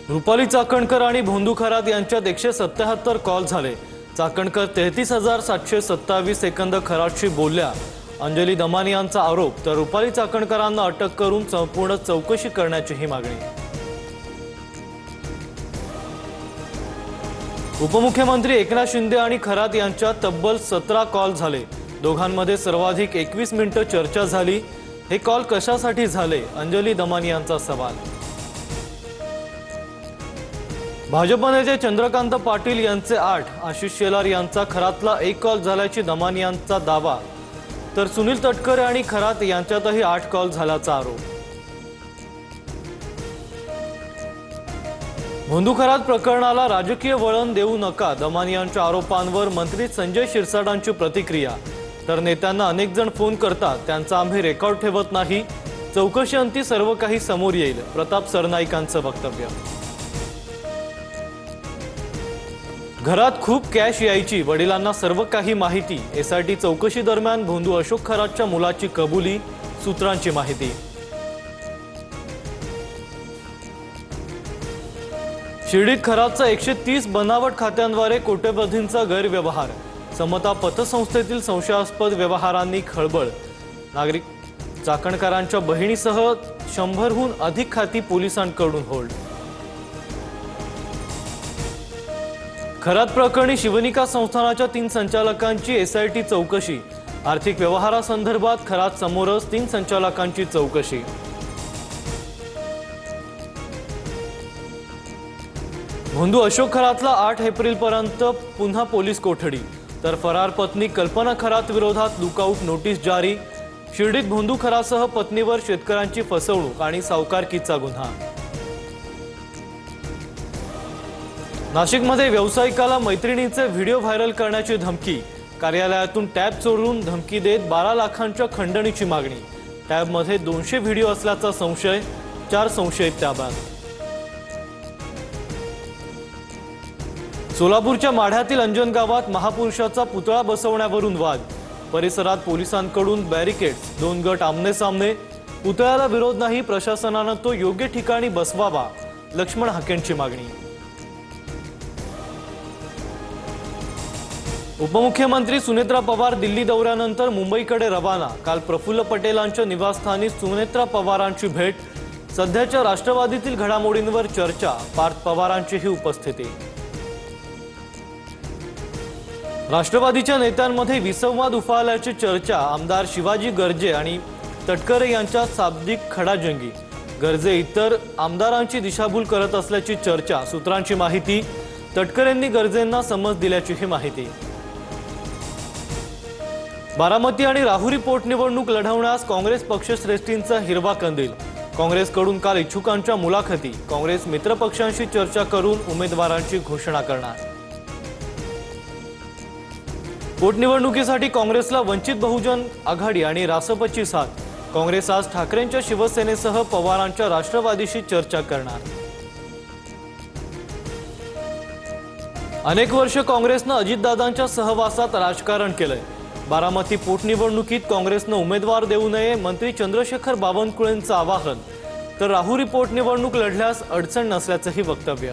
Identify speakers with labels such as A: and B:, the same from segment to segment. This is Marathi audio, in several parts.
A: रुपाली चाकणकर आणि भोंदू खरात यांच्यात 177 कॉल झाले। चाकणकर 33,727 सेकंद खरातशी बोलल्या। अंजली दमानियांचा आरोप, तर रुपाली चाकणकरांना अटक करून संपूर्ण चौकशी करण्याची मागणी। उपमुख्यमंत्री एकनाथ शिंदे आणि खरात यांच्यात तब्बल 17 कॉल झाले। दोघांमध्ये सर्वाधिक 21 मिनिटे चर्चा झाली। हे कॉल कशासाठी झाले? अंजली दमानियांचा सवाल। भाजप नेते चंद्रकांत पाटील यांचे 8, आशिष शेलार यांचा खरातला 1 कॉल झाल्याची दमानियांचा दावा, तर सुनील तटकरे आणि खरात यांच्यातही 8 कॉल झाल्याचा आरोप। भोंदू खरात प्रकरणाला राजकीय वळण देऊ नका, दमानियांच्या आरोपांवर मंत्री संजय शिरसाटांची प्रतिक्रिया, तर नेत्यांना अनेक जण फोन करतात, त्यांचा आम्ही रेकॉर्ड ठेवत नाही, चौकशीअंती सर्व काही समोर येईल, प्रताप सरनाईकांचं वक्तव्य। घरात खूप कॅश यायची, वडिलांना सर्व काही माहिती, एसआयटी चौकशी दरम्यान भोंदू अशोक खरातच्या मुलाची कबुली, सूत्रांची माहिती। शिर्डीत खरातचा 130 बनावट खात्यांद्वारे कोट्यवधींचा गैरव्यवहार, समता पतसंस्थेतील संशयास्पद व्यवहारांनी खळबळ, नागरिक चाकणकरांच्या बहिणीसह 100हून अधिक खाती पोलिसांकडून होल्ड। खरात प्रकरणी शिवनिका संस्थानाच्या 3 संचालकांची एसआयटी चौकशी, आर्थिक व्यवहारासंदर्भात खरात समोरच 3 संचालकांची चौकशी। भोंदू अशोक खरातला 8 एप्रिलपर्यंत पुन्हा पोलीस कोठडी, तर फरार पत्नी कल्पना खरात विरोधात लुकआउट नोटीस जारी। शिर्डीत भोंदू खरातसह पत्नीवर शेतकऱ्यांची फसवणूक आणि सावकारकीचा गुन्हा। नाशिकमध्ये व्यावसायिकाला मैत्रिणीचे व्हिडिओ व्हायरल करण्याची धमकी, कार्यालयातून टॅब चोरून धमकी देत 12 लाखांच्या खंडणीची मागणी। टॅबमध्ये 200 व्हिडिओ असल्याचा संशय, 4 संशयित ताब्यात। सोलापूरच्या माढ्यातील अंजन गावात महापुरुषाचा पुतळा बसवण्यावरून वाद, परिसरात पोलिसांकडून बॅरिकेड्स, 2 गट आमने सामने, पुतळ्याला विरोध नाही, प्रशासनाने तो योग्य ठिकाणी बसवावा, लक्ष्मण हाकेंची मागणी। उपमुख्यमंत्री सुनेत्रा पवार दिल्ली दौऱ्यानंतर मुंबईकडे रवाना, काल प्रफुल्ल पटेलांच्या निवासस्थानी सुनेत्रा पवारांची भेट, सध्याच्या राष्ट्रवादीतील घडामोडींवर चर्चा, पार्थ पवारांचीही उपस्थिती। राष्ट्रवादीच्या नेत्यांमध्ये विसंवाद उफाळल्याची चर्चा, आमदार शिवाजी गर्जे आणि तटकरे यांच्यात शाब्दिक खडाजंगी, गर्जे इतर आमदारांची दिशाभूल करत असल्याची चर्चा, सूत्रांची माहिती, तटकरेंनी गर्जेंना समज दिल्याचीही माहिती। बारामती आणि राहुरी पोटनिवडणूक लढवण्यास काँग्रेस पक्षश्रेष्ठींचा हिरवा कंदील, काँग्रेसकडून काल इच्छुकांच्या मुलाखती, काँग्रेस मित्रपक्षांशी चर्चा करून उमेदवारांची घोषणा करणार। पोटनिवडणुकीसाठी काँग्रेसला वंचित बहुजन आघाडी आणि रासपची साथ, काँग्रेस आज ठाकरेंच्या शिवसेनेसह पवारांच्या राष्ट्रवादीशी चर्चा करणार। अनेक वर्ष काँग्रेसनं अजितदादांच्या सहवासात राजकारण केलंय, बारामती पोटनिवडणुकीत काँग्रेसनं उमेदवार देऊ नये, मंत्री चंद्रशेखर बावनकुळेंचं आवाहन, तर राहुरी पोटनिवडणूक लढल्यास अडचण नसल्याचंही वक्तव्य।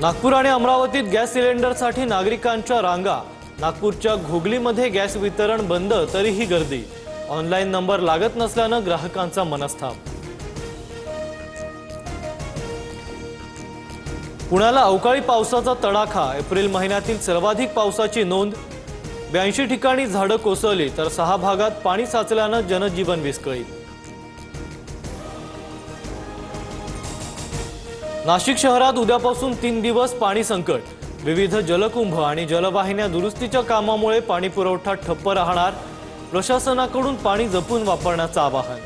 A: नागपूर आणि अमरावतीत गॅस सिलेंडरसाठी नागरिकांच्या रांगा, नागपूरच्या घोगलीमध्ये गॅस वितरण बंद तरीही गर्दी, ऑनलाईन नंबर लागत नसल्यानं ग्राहकांचा मनस्ताप। पुण्याला अवकाळी पावसाचा तडाखा, एप्रिल महिन्यातील सर्वाधिक पावसाची नोंद, 82 ठिकाणी झाडं कोसळली, तर 6 भागात पाणी साचल्यानं जनजीवन विस्कळीत। नाशिक शहरात उद्यापासून 3 दिवस पाणी संकट, विविध जलकुंभ आणि जलवाहिन्या दुरुस्तीच्या कामामुळे पाणी पुरवठा ठप्प राहणार, प्रशासनाकडून पाणी जपून वापरण्याचं आवाहन।